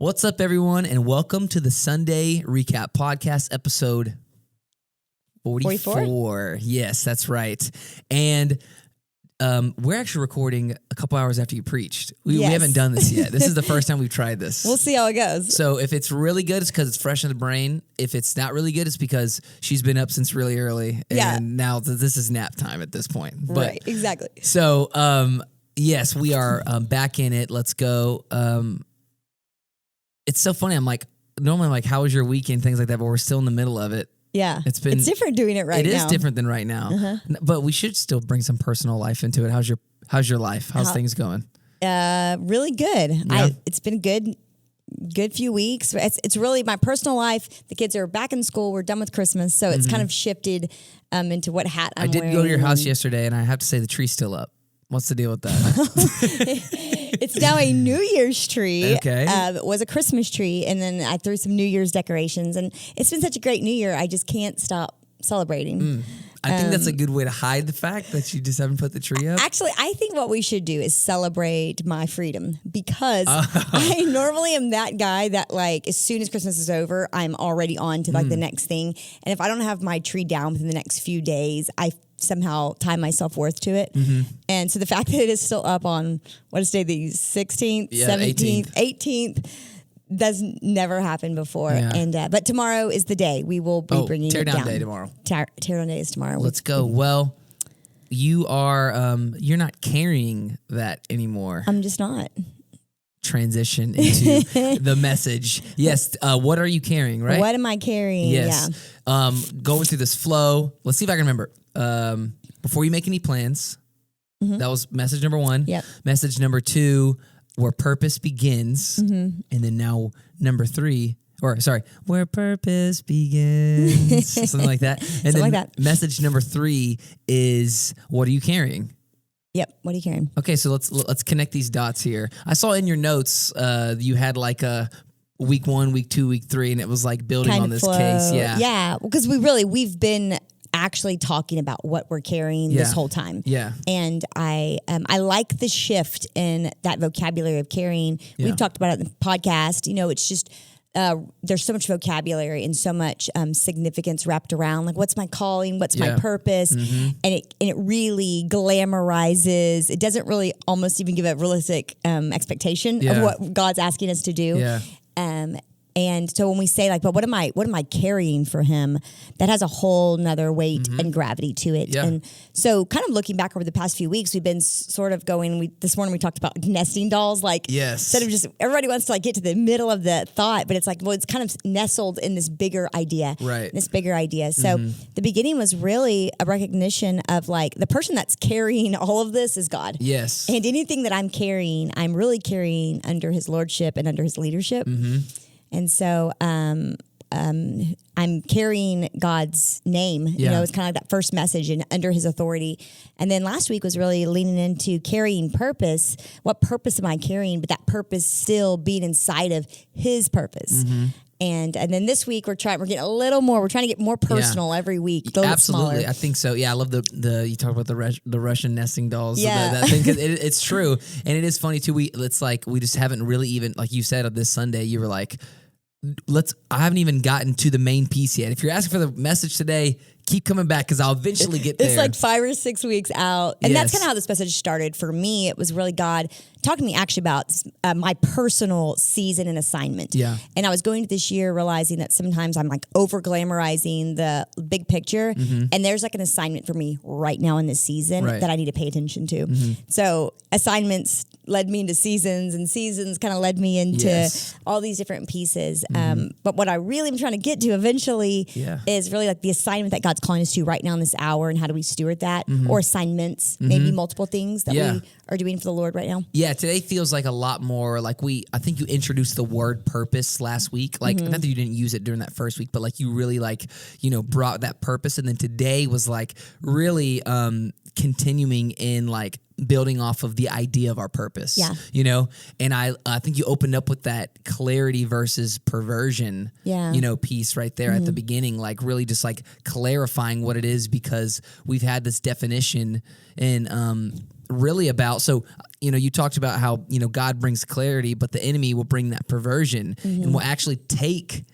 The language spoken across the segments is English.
What's up, everyone, and welcome to the Sunday Recap Podcast, episode 44. Yes, that's right. And we're actually recording a couple hours after you preached. We haven't done this yet. This is the first time we've tried this. We'll see how it goes. So if it's really good, it's because it's fresh in the brain. If it's not really good, it's because she's been up since really early. And now this is nap time at this point. But, right, exactly. So, yes, we are back in it. Let's go. It's so funny. Normally I'm like, how was your weekend? Things like that, but we're still in the middle of it. Yeah. It's different doing it right now. It is different than right now. But we should still bring some personal life into it. How's your life? How's things going? Really good. Yeah. It's been a good few weeks. It's really my personal life. The kids are back in school. We're done with Christmas. So it's kind of shifted into what hat I'm wearing. I did go to your house yesterday, and I have to say the tree's still up. What's the deal with that? It's now a New Year's tree. Okay. It was a Christmas tree, and then I threw some New Year's decorations. And it's been such a great New Year. I just can't stop celebrating. I think that's a good way to hide the fact that you just haven't put the tree up. Actually, I think what we should do is celebrate my freedom because I normally am that guy that as soon as Christmas is over, I'm already on to the next thing. And if I don't have my tree down within the next few days, I somehow tie my self-worth to it. And so the fact that it is still up on, what is today, the 16th, 17th, 18th, that's never happened before. Yeah. And but tomorrow is the day. We will be bringing it down. Teardown day tomorrow. Teardown day is tomorrow. Let's go. Well, you are, you're not carrying that anymore. I'm just not. Transition into the message. Yes. What are you carrying, right? What am I carrying? Yes. Yeah. Going through this flow. Let's see if I can remember. Before you make any plans, that was message number 1. Yep. Message number 2, where purpose begins. And then now number 3, where purpose begins. Something like that. And then message number 3 is, what are you carrying? Yep. What are you carrying? Okay, so let's connect these dots here. I saw in your notes you had a week 1, week 2, week 3, and it was building kind on this flow. case. Yeah. Yeah. Because we've been actually talking about what we're carrying this whole time. Yeah. And I like the shift in that vocabulary of carrying. Yeah. We've talked about it in the podcast. It's just there's so much vocabulary and so much significance wrapped around what's my calling, what's my purpose, and it really glamorizes. It doesn't really almost even give a realistic expectation of what God's asking us to do. Yeah. And so when we say but what am I carrying for him, that has a whole nother weight and gravity to it. Yeah. And so kind of looking back over the past few weeks, we've been sort of going, this morning we talked about nesting dolls, instead of just, everybody wants to get to the middle of the thought, but it's it's kind of nestled in this bigger idea. Right. This bigger idea. So the beginning was really a recognition of the person that's carrying all of this is God. Yes. And anything that I'm carrying, I'm really carrying under his lordship and under his leadership. And so I'm carrying God's name. It's kind of that first message and under his authority. And then last week was really leaning into carrying purpose. What purpose am I carrying? But that purpose still being inside of his purpose. And then this week we're getting a little more. We're trying to get more personal every week. Absolutely, I think so. Yeah, I love the you talk about the Russian nesting dolls. Yeah, that thing, 'cause it's true, and it is funny too. We just haven't really even you said on this Sunday. You were I haven't even gotten to the main piece yet. If you're asking for the message today, keep coming back because I'll eventually get there. It's 5 or 6 weeks out. And that's kind of how this message started. For me, it was really God talking to me actually about my personal season and assignment. Yeah. And I was going to this year realizing that sometimes I'm over glamorizing the big picture. And there's an assignment for me right now in this season that I need to pay attention to. So assignments led me into seasons, and seasons kind of led me into all these different pieces. But what I really am trying to get to eventually is really the assignment that God's calling us to right now in this hour, and how do we steward that, or assignments, maybe multiple things that we are doing for the Lord right now. Yeah, today feels a lot more I think you introduced the word purpose last week. Not that you didn't use it during that first week, but you really brought that purpose, and then today was really continuing in building off of the idea of our purpose. Yeah. And I think you opened up with that clarity versus perversion, piece right there at the beginning, really just clarifying what it is, because we've had this definition and really about, so you talked about how, God brings clarity, but the enemy will bring that perversion and will actually take,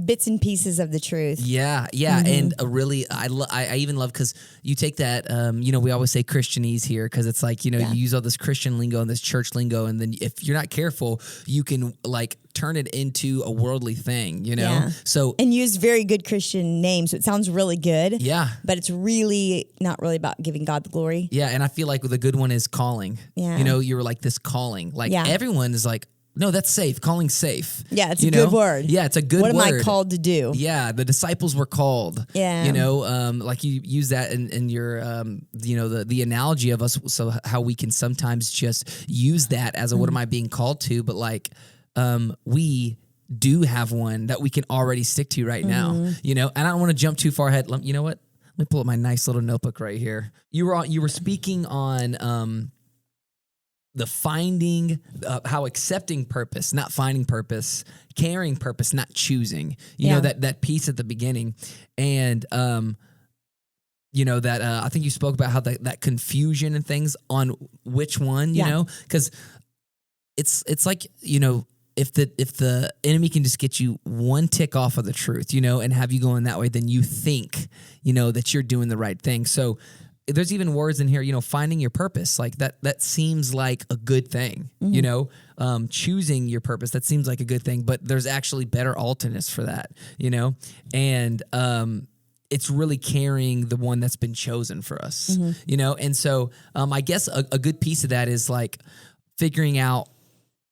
bits and pieces of the truth. Yeah. And really, I even love, because you take that, we always say Christianese here, because it's like, you use all this Christian lingo and this church lingo, and then if you're not careful, you can like turn it into a worldly thing, So and use very good Christian names, so it sounds really good. Yeah, but it's really not really about giving God the glory. Yeah, and I feel like the good one is calling. Yeah, you were like this calling, like everyone is like, no, that's safe. Calling's safe. Yeah, it's a good word. Yeah, it's a good word. What am I called to do? Yeah, the disciples were called. Yeah. Like you use that in your, the analogy of us, so how we can sometimes just use that as a what am I being called to? But like, we do have one that we can already stick to right now, and I don't want to jump too far ahead. You know what? Let me pull up my nice little notebook right here. You were speaking on, the finding, how accepting purpose, not finding purpose, carrying purpose, not choosing, you know, that piece at the beginning. And, I think you spoke about how that confusion and things on which one, you know, because it's like, if the enemy can just get you one tick off of the truth, and have you going that way, then you think, that you're doing the right thing. So there's even words in here, finding your purpose, like that seems like a good thing, choosing your purpose, that seems like a good thing, but there's actually better alternates for that, and it's really carrying the one that's been chosen for us, and so I guess a good piece of that is like figuring out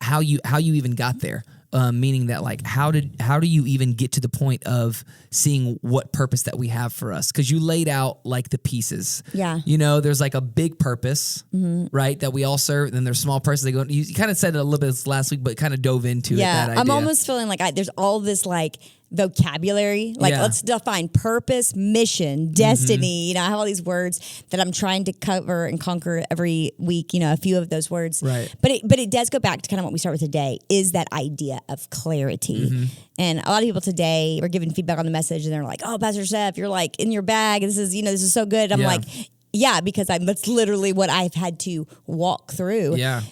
how you even got there. Meaning that like, how do you even get to the point of seeing what purpose that we have for us? Because you laid out like the pieces. Yeah. There's like a big purpose, right, that we all serve. And then there's small purpose. You kind of said it a little bit last week, but kind of dove into it. That idea. I'm almost feeling like there's all this like vocabulary, like let's define purpose, mission, destiny. I have all these words that I'm trying to cover and conquer every week, a few of those words. Right. But it does go back to kind of what we start with today, is that idea of clarity. And a lot of people today were giving feedback on the message, and they're like, oh, Pastor Steph, you're like in your bag. This is so good. I'm like, yeah, because that's literally what I've had to walk through. Yeah.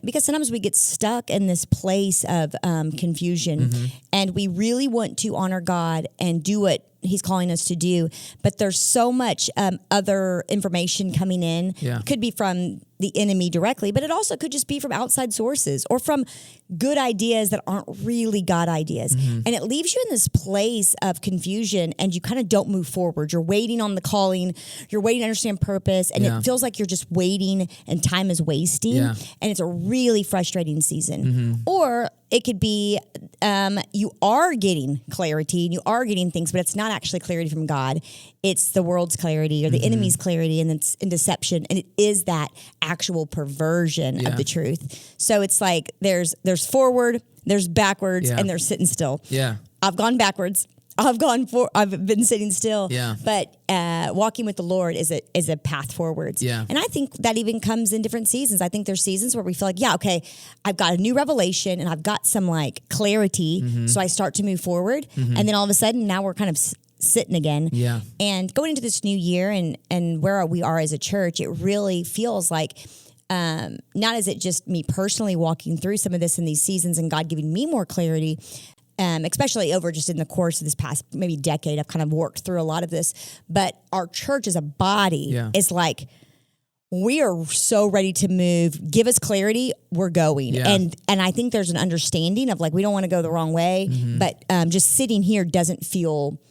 Because sometimes we get stuck in this place of confusion, and we really want to honor God and do what He's calling us to do. But there's so much other information coming in. Yeah. It could be from the enemy directly, but it also could just be from outside sources or from good ideas that aren't really God ideas. And it leaves you in this place of confusion, and you kind of don't move forward. You're waiting on the calling. You're waiting to understand purpose, and it feels like you're just waiting and time is wasting. Yeah. And it's a really frustrating season. Or it could be you are getting clarity and you are getting things, but it's not actually clarity from God. It's the world's clarity or the enemy's clarity, and it's in deception. And it is that actual perversion of the truth. So it's like there's forward, there's backwards, and there's sitting still. Yeah. I've gone backwards. I've been sitting still. Yeah. But walking with the Lord is a path forwards. Yeah. And I think that even comes in different seasons. I think there's seasons where we feel like, okay, I've got a new revelation and I've got some like clarity. So I start to move forward. And then all of a sudden now we're kind of sitting again. Yeah. And going into this new year and where we are as a church, it really feels like not is it just me personally walking through some of this in these seasons and God giving me more clarity, especially over just in the course of this past maybe decade. I've kind of worked through a lot of this, but our church as a body is like, we are so ready to move. Give us clarity. We're going. Yeah. And I think there's an understanding of like, we don't want to go the wrong way, but just sitting here doesn't feel,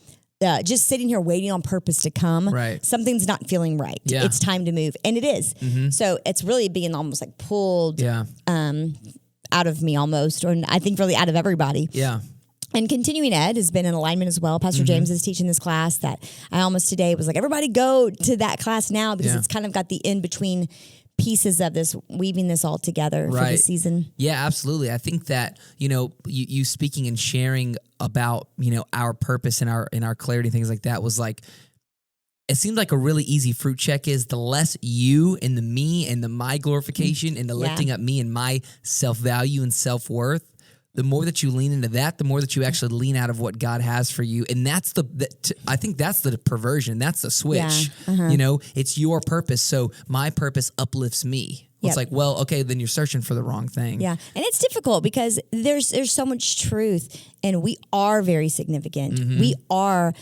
just sitting here waiting on purpose to come. Right. Something's not feeling right. Yeah. It's time to move. And it is. So it's really being almost like pulled out of me almost, and I think really out of everybody. Yeah. And continuing ed has been in alignment as well. Pastor James is teaching this class that I almost today was like, everybody go to that class now, because it's kind of got the in-between pieces of this, weaving this all together for this season. Yeah, absolutely. I think that, you speaking and sharing about, our purpose and our clarity, things like that, was like, it seemed like a really easy fruit check is the less you and the me and the my glorification and the lifting up me and my self-value and self-worth, the more that you lean into that, the more that you actually lean out of what God has for you. And that's I think that's the perversion. That's the switch. Yeah. You know, it's your purpose. So my purpose uplifts me. It's like, well, okay, then you're searching for the wrong thing. Yeah. And it's difficult because there's so much truth, and we are very significant. Mm-hmm. We are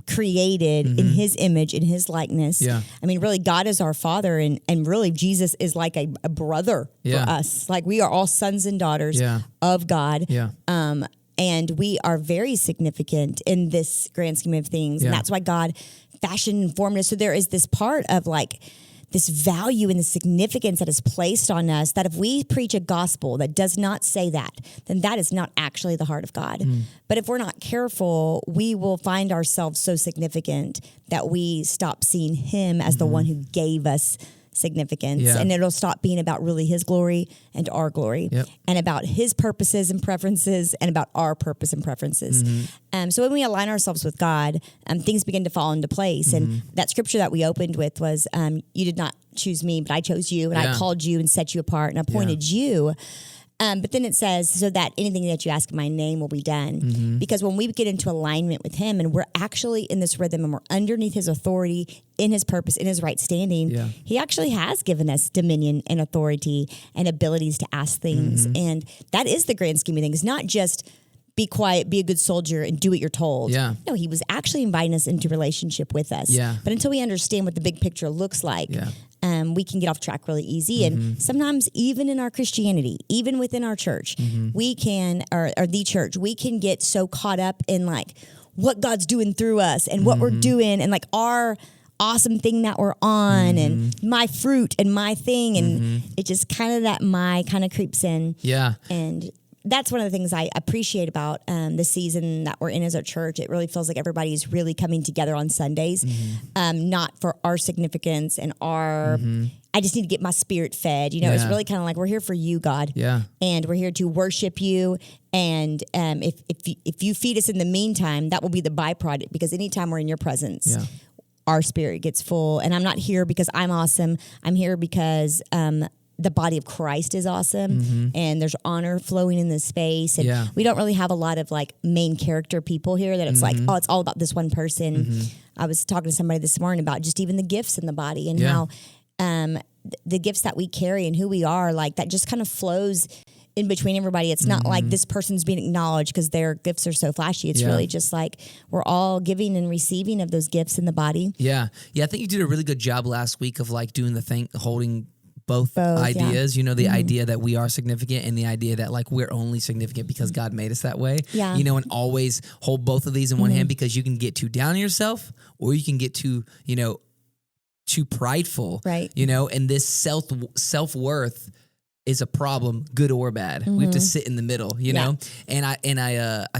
created in his image, in his likeness. Yeah. I mean, really, God is our father, and really Jesus is like a brother for us. Like, we are all sons and daughters of God. Yeah. And we are very significant in this grand scheme of things. And that's why God fashioned and formed us. So there is this part of like this value and the significance that is placed on us, that if we preach a gospel that does not say that, then that is not actually the heart of God. But if we're not careful, we will find ourselves so significant that we stop seeing him as the one who gave us significance. And it'll stop being about really his glory and our glory, and about his purposes and preferences and about our purpose and preferences. So when we align ourselves with God, things begin to fall into place. And that scripture that we opened with was, you did not choose me, but I chose you, and I called you and set you apart and appointed you. But then it says, so that anything that you ask in my name will be done. Because when we get into alignment with him and we're actually in this rhythm and we're underneath his authority, in his purpose, in his right standing, he actually has given us dominion and authority and abilities to ask things. And that is the grand scheme of things, not just be quiet, be a good soldier, and do what you're told. No, he was actually inviting us into relationship with us. But until we understand what the big picture looks like, we can get off track really easy. And sometimes even in our Christianity, even within our church, we can, or the church, we can get so caught up in like what God's doing through us and what we're doing and like our awesome thing that we're on and my fruit and my thing. And it just kind of that my kind of creeps in. And that's one of the things I appreciate about the season that we're in as a church. It really feels like everybody's really coming together on Sundays, not for our significance and our, I just need to get my spirit fed. You know, it's really kind of like we're here for you, God. And we're here to worship you. And if you feed us in the meantime, that will be the byproduct, because anytime we're in your presence, our spirit gets full. And I'm not here because I'm awesome. I'm here because the body of Christ is awesome, and there's honor flowing in this space. And we don't really have a lot of like main character people here that it's like, oh, it's all about this one person. I was talking to somebody this morning about just even the gifts in the body and how the gifts that we carry and who we are, like that just kind of flows in between everybody. It's not like this person's being acknowledged because their gifts are so flashy. It's really just like we're all giving and receiving of those gifts in the body. I think you did a really good job last week of like doing the thing, holding both ideas, you know, the idea that we are significant and the idea that like we're only significant because God made us that way, you know, and always hold both of these in one hand, because you can get too down on yourself or you can get too, you know, too prideful, you know, and this self-worth is a problem, good or bad. We have to sit in the middle, you know? And I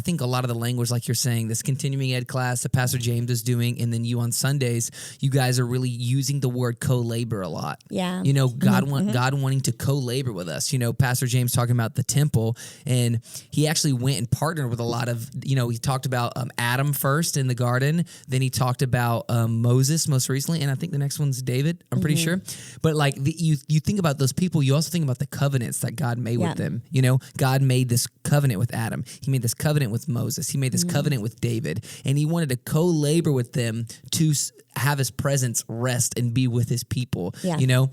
think a lot of the language, like you're saying, this continuing ed class that Pastor James is doing, and then you on Sundays, you guys are really using the word co-labor a lot. You know, God wanting to co-labor with us. You know, Pastor James talking about the temple, and he actually went and partnered with a lot of, you know, he talked about Adam first in the garden, then he talked about Moses most recently, and I think the next one's David, I'm pretty sure. But like you think about those people, you also think about the covenants that God made with them. You know, God made this covenant with Adam. He made this covenant with Moses. He made this covenant with David, and he wanted to co-labor with them to have his presence rest and be with his people. You know,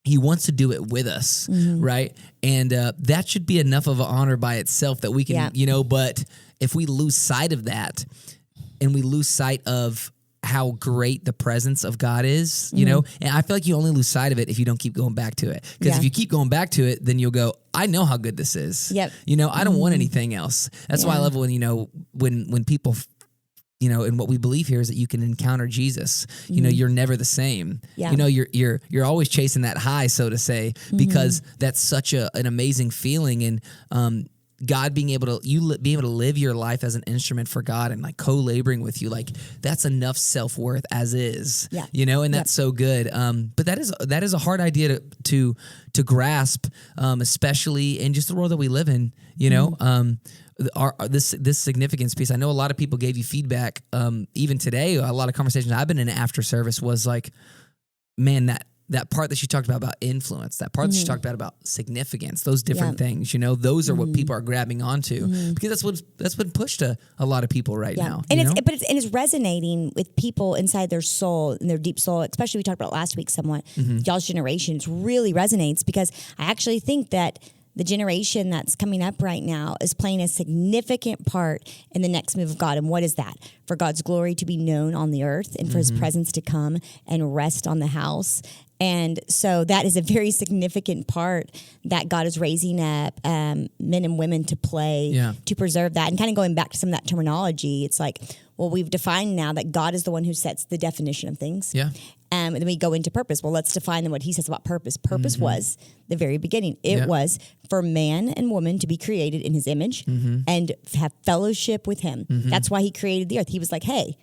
he wants to do it with us, right? And that should be enough of an honor by itself that we can, you know, but if we lose sight of that and we lose sight of how great the presence of God is, you know, and I feel like you only lose sight of it if you don't keep going back to it. Because if you keep going back to it, then you'll go, I know how good this is. You know, I don't want anything else. That's why I love when, you know, when people, you know, and what we believe here is that you can encounter Jesus. You know, you're never the same. You know, you're always chasing that high, so to say, because that's such an amazing feeling. And God being able to live your life as an instrument for God and like co-laboring with you, like that's enough self-worth as is, you know, and that's so good. But that is a hard idea to grasp, especially in just the world that we live in, you know, this significance piece. I know a lot of people gave you feedback, even today, a lot of conversations I've been in after service was like, man, that part that she talked about influence, that part that she talked about significance, those different things, those are what people are grabbing onto because that's been pushed to a lot of people right now. And it's resonating with people inside their soul, in their deep soul, especially we talked about last week somewhat. Y'all's generation really resonates because I actually think that the generation that's coming up right now is playing a significant part in the next move of God. And what is that? For God's glory to be known on the earth and for his presence to come and rest on the house. And so that is a very significant part that God is raising up men and women to play to preserve that. And kind of going back to some of that terminology, it's like, well, we've defined now that God is the one who sets the definition of things. Yeah. And then we go into purpose. Well, let's define then what he says about purpose. Purpose was the very beginning. It was for man and woman to be created in his image and have fellowship with him. That's why he created the earth. He was like, hey,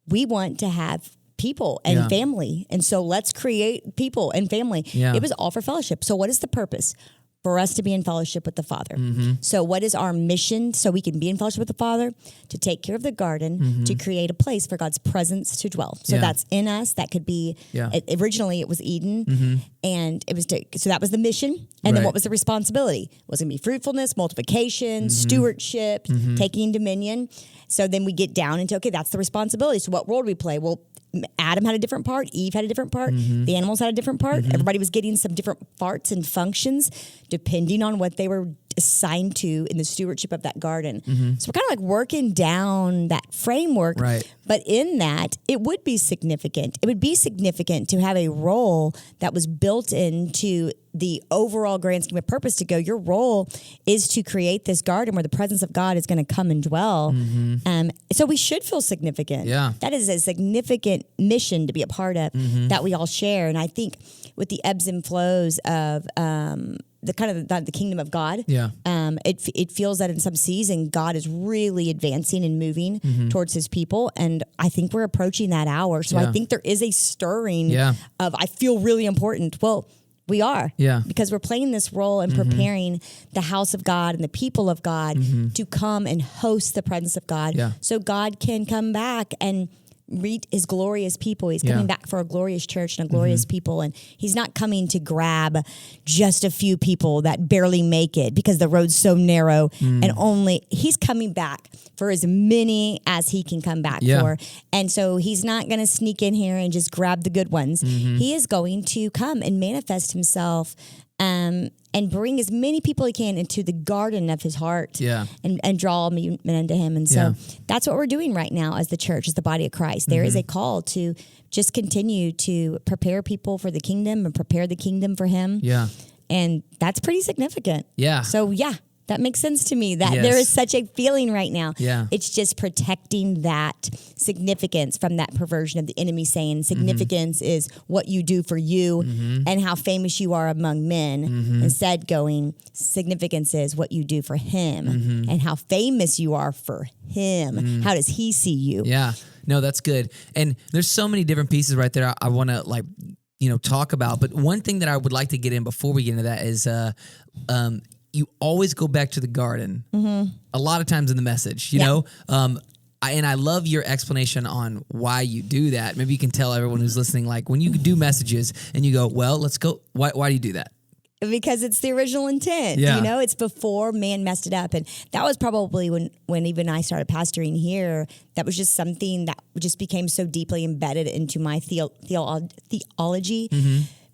we want to have people and family. And so let's create people and family. Yeah. It was all for fellowship. So what is the purpose? For us to be in fellowship with the Father. So what is our mission so we can be in fellowship with the Father? To take care of the garden, to create a place for God's presence to dwell. So that's in us. That could be, originally it was Eden, and it was so that was the mission. And then what was the responsibility? It was going to be fruitfulness, multiplication, stewardship, taking dominion. So then we get down into, okay, that's the responsibility. So what role do we play? Well, Adam had a different part. Eve had a different part. The animals had a different part. Everybody was getting some different parts and functions depending on what they were assigned to in the stewardship of that garden. So we're kind of like working down that framework. Right. But in that, it would be significant. It would be significant to have a role that was built into the overall grand scheme of purpose to go, your role is to create this garden where the presence of God is going to come and dwell. So we should feel significant. Yeah. That is a significant mission to be a part of that we all share. And I think with the ebbs and flows of the kind of the kingdom of God, it feels that in some season God is really advancing and moving towards his people. And I think we're approaching that hour. So I think there is a stirring of, I feel really important. Well, we are. Yeah. Because we're playing this role and preparing the house of God and the people of God to come and host the presence of God. Yeah. So God can come back and meet his glorious people. He's coming back for a glorious church and a glorious people. And he's not coming to grab just a few people that barely make it because the road's so narrow and he's coming back for as many as he can come back for. And so he's not going to sneak in here and just grab the good ones. He is going to come and manifest himself and bring as many people he can into the garden of his heart and draw men unto him. And so that's what we're doing right now as the church, as the body of Christ. There is a call to just continue to prepare people for the kingdom and prepare the kingdom for him. Yeah. And that's pretty significant. Yeah. So that makes sense to me that there is such a feeling right now. Yeah. It's just protecting that significance from that perversion of the enemy saying significance is what you do for you and how famous you are among men. Instead going, significance is what you do for him and how famous you are for him. How does he see you? Yeah. No, that's good. And there's so many different pieces right there I want to talk about. But one thing that I would like to get in before we get into that is you always go back to the garden a lot of times in the message, you know? And I love your explanation on why you do that. Maybe you can tell everyone who's listening, like when you do messages and you go, well, let's go. Why do you do that? Because it's the original intent, it's before man messed it up. And that was probably when even I started pastoring here, that was just something that just became so deeply embedded into my theology.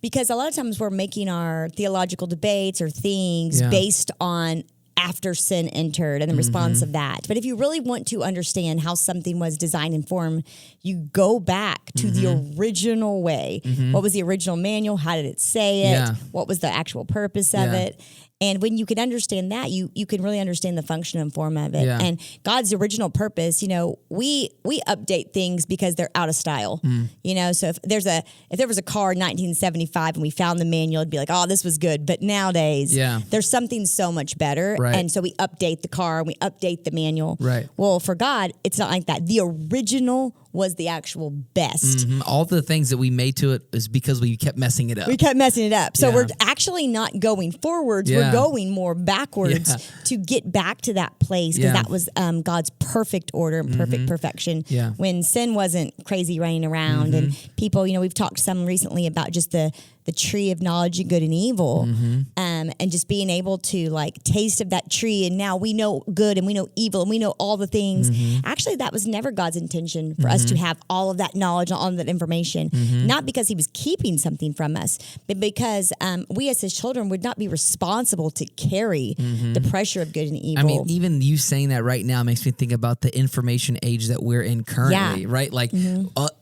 Because a lot of times we're making our theological debates or things based on after sin entered and the response of that. But if you really want to understand how something was designed and formed, you go back to the original way. What was the original manual? How did it say it? What was the actual purpose of it? And when you can understand that, you can really understand the function and form of it. And God's original purpose, we update things because they're out of style. So if there was a car in 1975 and we found the manual, it'd be like, oh, this was good. But nowadays, there's something so much better. Right. And so we update the car and we update the manual. Right. Well, for God, it's not like that. The original was the actual best. All the things that we made to it is because we kept messing it up. We kept messing it up. So we're actually not going forwards. We're going more backwards to get back to that place, because that was God's perfect order and perfect perfection. Yeah. When sin wasn't crazy running around and people, we've talked some recently about just the tree of knowledge of good and evil, and just being able to like taste of that tree. And now we know good and we know evil and we know all the things. Actually, that was never God's intention for us to have all of that knowledge and all of that information, not because he was keeping something from us, but because we as his children would not be responsible to carry the pressure of good and evil. I mean, even you saying that right now makes me think about the information age that we're in currently, right? Like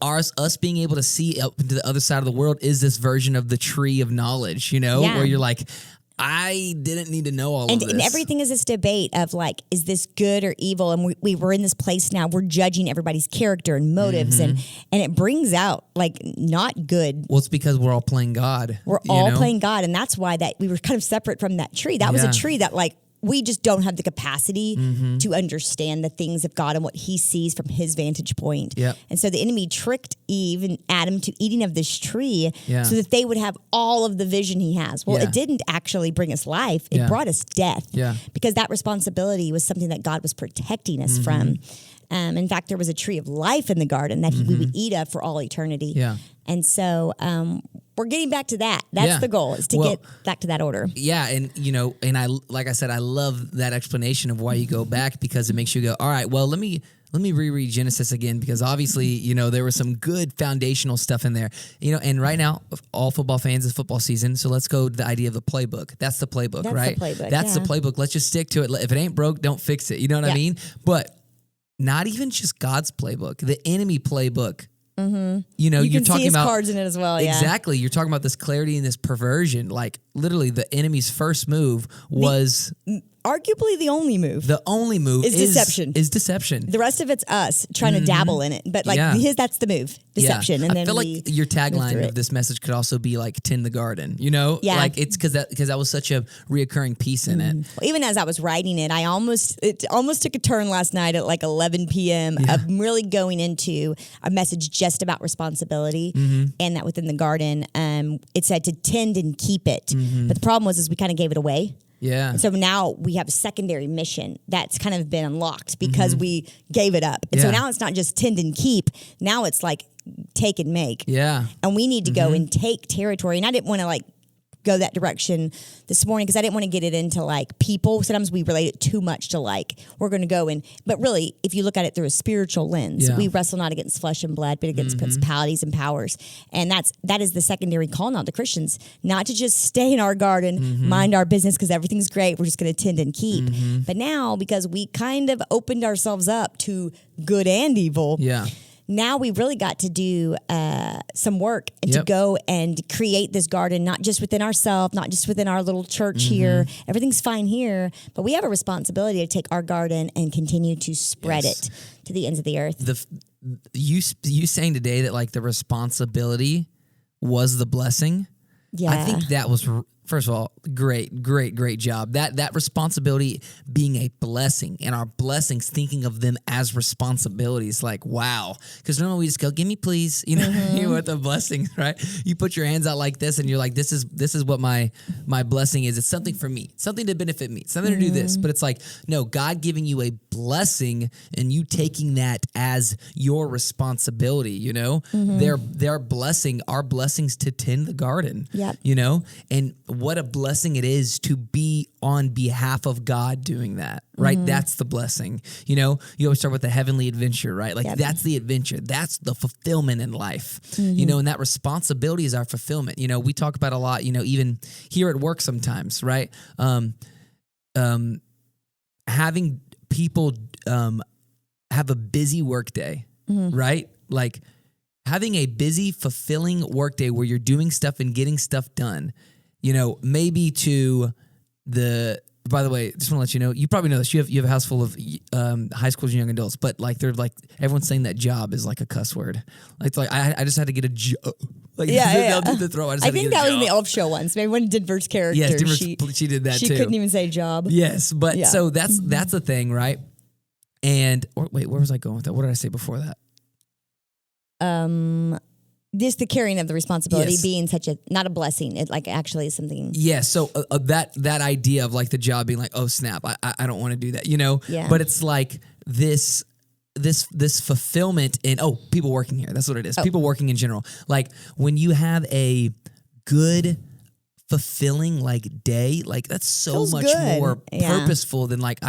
us being able to see up to the other side of the world is this version of the tree of knowledge, where you're like, I didn't need to know all of this. And everything is this debate of like, is this good or evil? And we're in this place now, we're judging everybody's character and motives, and it brings out like not good. Well, it's because we're all playing God. We're all playing God, and that's why that we were kind of separate from that tree. That was a tree that like, we just don't have the capacity to understand the things of God and what he sees from his vantage point. Yep. And so the enemy tricked Eve and Adam to eating of this tree so that they would have all of the vision he has. Well, it didn't actually bring us life. It brought us death. Yeah. Because that responsibility was something that God was protecting us from. In fact, there was a tree of life in the garden that we would eat of for all eternity. Yeah. And so we're getting back to that. That's the goal, is to get back to that order. Yeah, and and I, like I said, I love that explanation of why you go back, because it makes you go, all right, well, let me reread Genesis again, because obviously, there was some good foundational stuff in there. And right now, all football fans, it's football season, so let's go to the idea of the playbook. That's the playbook, right? That's the playbook. Let's just stick to it. If it ain't broke, don't fix it. You know what I mean? But not even just God's playbook, the enemy playbook. You're can talking see his about cards in it as well. Exactly. You're talking about this clarity and this perversion. Like literally, the enemy's first move was arguably the only move. The only move is deception. Is deception. The rest of it's us trying to dabble in it, but like that's the move, deception. Yeah. And I feel like your tagline of this message could also be like "tend the garden." Like it's because that was such a reoccurring piece in it. Well, even as I was writing it, it almost took a turn last night at like 11 p.m. of really going into a message just about responsibility, and that within the garden, it said to tend and keep it. But the problem was we kind of gave it away. Yeah. And so now we have a secondary mission that's kind of been unlocked because we gave it up. And so now it's not just tend and keep. Now it's like take and make. Yeah. And we need to go and take territory. And I didn't want to like go that direction this morning because I didn't want to get it into like people. Sometimes we relate it too much to like we're going to go in. But really, if you look at it through a spiritual lens, we wrestle not against flesh and blood, but against principalities and powers. And that is the secondary call now to Christians, not to just stay in our garden, mind our business because everything's great. We're just going to tend and keep. But now, because we kind of opened ourselves up to good and evil. Yeah. Now we really got to do some work and to go and create this garden, not just within ourselves, not just within our little church here. Everything's fine here, but we have a responsibility to take our garden and continue to spread it to the ends of the earth. You saying today that like the responsibility was the blessing. Yeah, I think that was. First of all, great job. That responsibility being a blessing, and our blessings thinking of them as responsibilities, like wow. Because normally we just go, "Give me, please," you want the blessings, right? You put your hands out like this, and you're like, "This is what my blessing is. It's something for me, something to benefit me, something to do this." But it's like, no, God giving you a blessing and you taking that as your responsibility. Their blessing, our blessings to tend the garden. Yep. And what a blessing it is to be on behalf of God doing that, right? That's the blessing. You always start with the heavenly adventure, right? Like that's the adventure. That's the fulfillment in life, and that responsibility is our fulfillment. We talk about a lot, even here at work sometimes, right? Having people have a busy work day, right? Like having a busy, fulfilling work day where you're doing stuff and getting stuff done. Maybe to by the way, just want to let you know, you probably know this. You have a house full of high schools and young adults, but like they're like everyone's saying that job is like a cuss word. Like I just had to get a job. Like they'll do the throw. I think that was in the Elf Show once. Maybe when Denver's character, she did that too. She couldn't even say job. Yes, but so that's the thing, right? And wait, where was I going with that? What did I say before that? just the carrying of the responsibility Yes. being such a, not a blessing. It like actually is something. Yeah, so that idea of like the job being like, oh snap, I don't want to do that, you know. Yeah. But it's like this fulfillment in people working here. That's what it is. People working in general. Like when you have a good, fulfilling like day, like that's so Feels much good. more Yeah. purposeful than like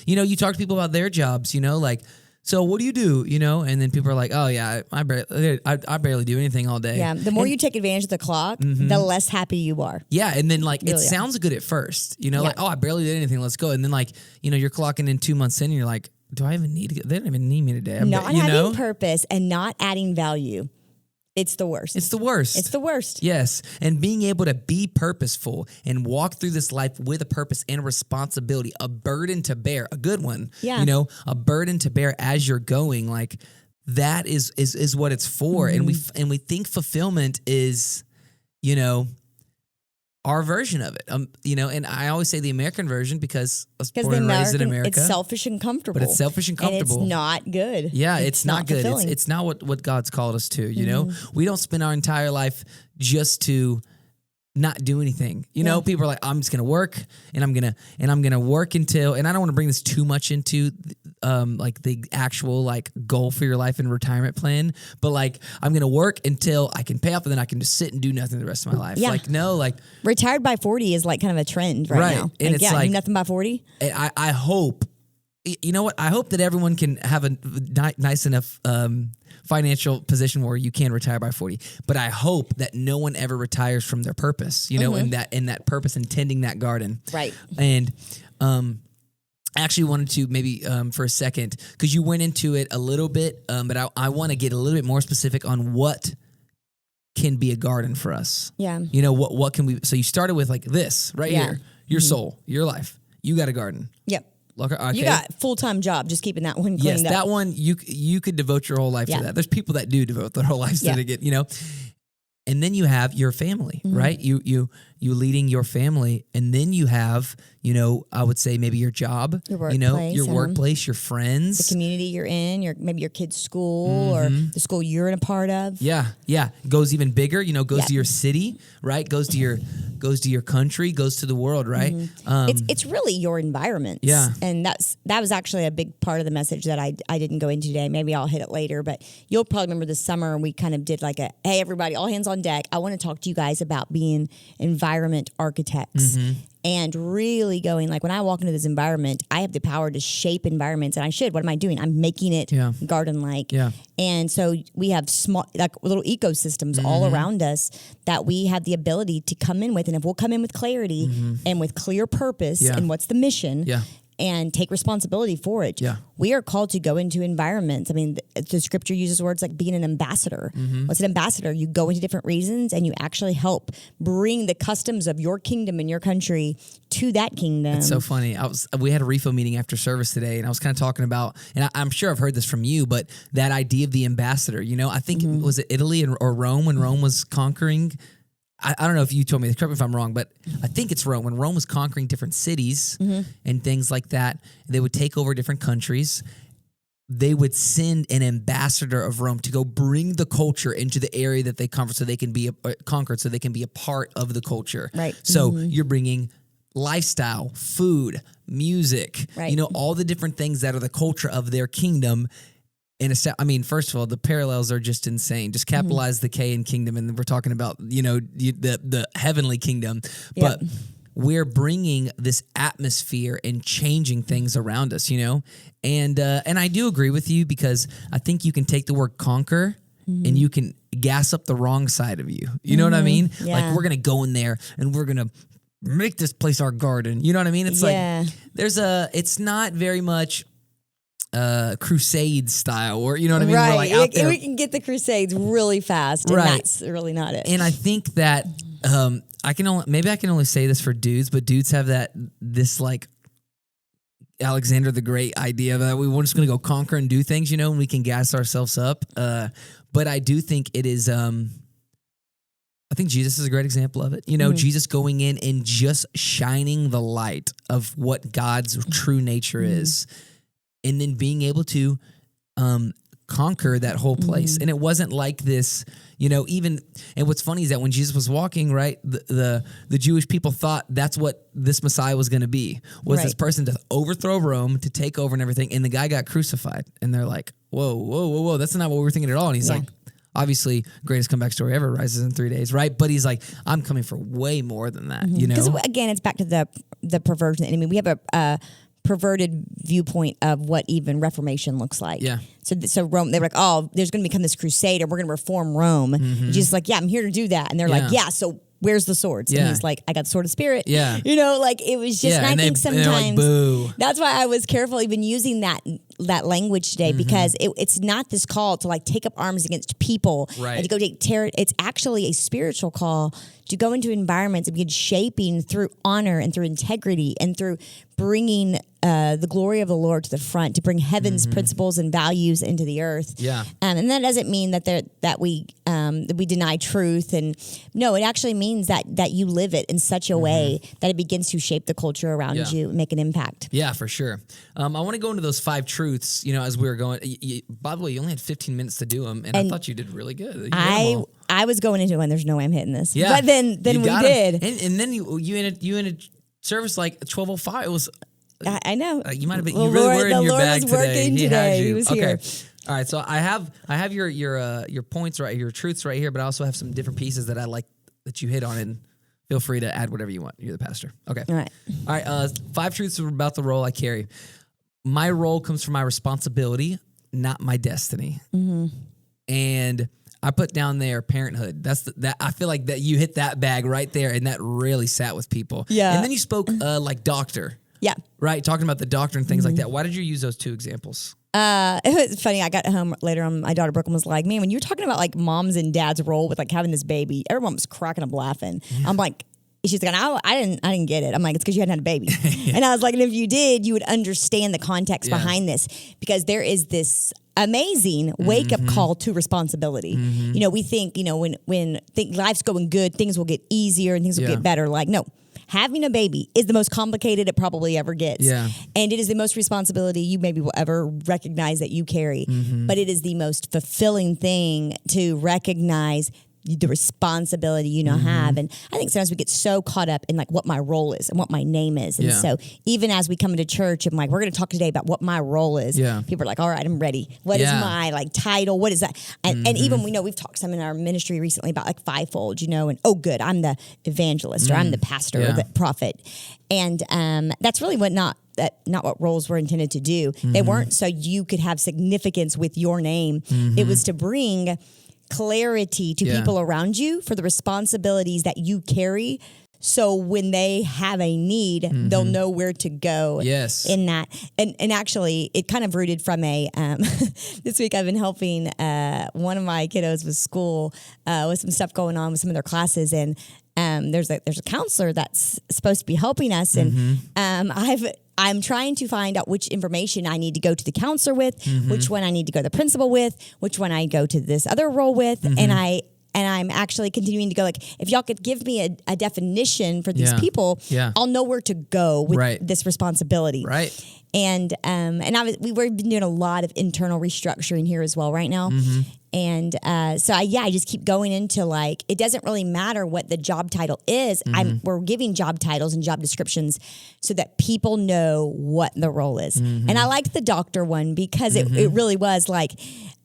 you talk to people about their jobs, you know, like. So what do you do? You know, and then people are like, "Oh yeah, I barely do anything all day." Yeah. The more you take advantage of the clock, the less happy you are. Yeah, and then like it Really are. sounds good at first, you know, Yeah. like I barely did anything. Let's go, and then like you're clocking in 2 months in, and you're like, do I even need to? They don't even need me today. Not having purpose and not adding value. It's the worst. It's the worst. It's the worst. Yes, and being able to be purposeful and walk through this life with a purpose and a responsibility, a burden to bear, a good one. Yeah. You know, a burden to bear as you're going, like that is what it's for. Mm-hmm. And we think fulfillment is, you know, our version of it. And I always say the American version because I was born and raised in America. It's selfish and comfortable. But it's selfish and comfortable. And it's not good. Yeah, it's not good. fulfilling. It's not what God's called us to, you know? We don't spend our entire life just to not do anything. You know, people are like, I'm just gonna work and I'm gonna work until, and I don't want to bring this too much into like the actual like goal for your life and retirement plan, but like I'm gonna work until I can pay off and then I can just sit and do nothing the rest of my life. Yeah. Like no, like Retired by 40 is like kind of a trend right now. And it's like do nothing by 40. I hope, you know what? I hope that everyone can have a nice enough financial position where you can retire by 40. But I hope that no one ever retires from their purpose, you know, in that purpose and tending that garden. Right. And I actually wanted to maybe for a second, because you went into it a little bit, but I want to get a little bit more specific on what can be a garden for us. Yeah. You know, what can we, so you started with like this right Yeah. here, your soul, your life. You got a garden. Yep. Okay. You got full-time job just keeping that one cleaned Yes, up. that one you could devote your whole life to that. There's people that do devote their whole lives to it, you know. And then you have your family, right? You leading your family, and then you have, you know, I would say maybe your job, your workplace, your friends, the community you're in, maybe your kid's school or the school you're in a part of. Yeah. Goes even bigger, you know, goes to your city, right? Goes to your country, goes to the world, right? It's really your environment. Yeah. And that was actually a big part of the message that I didn't go into today. Maybe I'll hit it later, but you'll probably remember this summer we kind of did like hey, everybody, all hands on deck. I want to talk to you guys about being environment architects. And really going, like when I walk into this environment, I have the power to shape environments, and I should. What am I doing? I'm making it garden-like. Yeah. And so we have small, like little ecosystems all around us that we have the ability to come in with. And if we'll come in with clarity and with clear purpose and what's the mission, and take responsibility for it. Yeah. We are called to go into environments. I mean, the scripture uses words like being an ambassador. What's an ambassador? You go into different regions and you actually help bring the customs of your kingdom and your country to that kingdom. It's so funny. We had a refo meeting after service today, and I was kind of talking about, and I'm sure I've heard this from you, but that idea of the ambassador. You know, I think was it Italy or Rome when Rome was conquering. I don't know if you told me, correct me if I'm wrong, but I think it's Rome. When Rome was conquering different cities and things like that, they would take over different countries. They would send an ambassador of Rome to go bring the culture into the area that they conquered, so they can be so they can be a part of the culture. Right. So you're bringing lifestyle, food, music, you know, all the different things that are the culture of their kingdom. And I mean, first of all, the parallels are just insane. Just capitalize the K in kingdom, and we're talking about, you know, the heavenly kingdom. But we're bringing this atmosphere and changing things around us, you know. And I do agree with you, because I think you can take the word conquer and you can gas up the wrong side of you. You know what I mean? Yeah. Like we're gonna go in there and we're gonna make this place our garden. You know what I mean? It's like it's not very much crusade style, or you know what I mean? Right. We're like out there. We can get the crusades really fast, and that's really not it. And I think that I can only say this for dudes, but dudes have this like Alexander the Great idea that we're just going to go conquer and do things, you know, and we can gas ourselves up. But I do think it is. I think Jesus is a great example of it. You know, Jesus going in and just shining the light of what God's true nature is. And then being able to conquer that whole place. And it wasn't like this, even, and what's funny is that when Jesus was walking, right, the Jewish people thought that's what this Messiah was going to be, was this person to overthrow Rome, to take over and everything. And the guy got crucified. And they're like, whoa. That's not what we were thinking at all. And he's like, obviously, greatest comeback story ever, rises in 3 days, right? But he's like, I'm coming for way more than that, Because again, it's back to the perversion. I mean, we have a perverted viewpoint of what even Reformation looks like. Yeah. So Rome, they were like, oh, there's going to become this crusade, and we're going to reform Rome. Jesus like, yeah, I'm here to do that. And they're like, yeah, so where's the swords? And he's like, I got the sword of spirit. Yeah. Like it was just, and I think sometimes like, boo. That's why I was careful even using that language today, because it's not this call to like take up arms against people and to go take terror. It's actually a spiritual call to go into environments and begin shaping through honor and through integrity and through bringing the glory of the Lord to the front, to bring heaven's principles and values into the earth. Yeah. And that doesn't mean that we deny truth. And no, it actually means that you live it in such a way that it begins to shape the culture around you and make an impact. Yeah, for sure. I want to go into those 5 truths, as we were going. By the way, you only had 15 minutes to do them, and I thought you did really good. I was going into it, and there's no way I'm hitting this. Yeah. But then we did. And then you ended service like 12:05. It was... I know. You might have been. You really were in your bag today. He had you. He was here. All right. So I have your points right, your truths right here, but I also have some different pieces that I like that you hit on, and feel free to add whatever you want. You're the pastor. Okay. All right. 5 truths about the role I carry. My role comes from my responsibility, not my destiny. And I put down there parenthood. That I feel like that you hit that bag right there, and that really sat with people. Yeah. And then you spoke like doctor. Yeah. Right, talking about the doctor and things like that. Why did you use those 2 examples? It was funny. I got home later on. My daughter Brooklyn was like, "Man, when you were talking about like mom's and dad's role with like having this baby, everyone was cracking up laughing." Yeah. I'm like, she's like, I didn't get it. I'm like, it's because you hadn't had a baby. And I was like, and if you did, you would understand the context behind this, because there is this amazing wake up call to responsibility. We think, when life's going good, things will get easier and things will get better. Like, no. Having a baby is the most complicated it probably ever gets. Yeah. And it is the most responsibility you maybe will ever recognize that you carry. But it is the most fulfilling thing to recognize the responsibility have. And I think sometimes we get so caught up in like what my role is and what my name is. And so even as we come into church, I'm like, we're going to talk today about what my role is. Yeah. People are like, all right, I'm ready. What is my like title? What is that? And even we've talked some in our ministry recently about like fivefold, and oh good, I'm the evangelist or I'm the pastor or the prophet. And that's really not what roles were intended to do. They weren't so you could have significance with your name. It was to bring clarity to people around you for the responsibilities that you carry. So when they have a need, they'll know where to go in that. And actually, it kind of rooted from this week I've been helping one of my kiddos with school with some stuff going on with some of their classes. And there's a counselor that's supposed to be helping us. And I'm trying to find out which information I need to go to the counselor with, which one I need to go to the principal with, which one I go to this other role with. And I'm actually continuing to go like, if y'all could give me a definition for these people, I'll know where to go with this responsibility. Right. And we've been doing a lot of internal restructuring here as well right now. And so I just keep going into like, it doesn't really matter what the job title is. We're giving job titles and job descriptions so that people know what the role is. And I liked the doctor one because it really was like,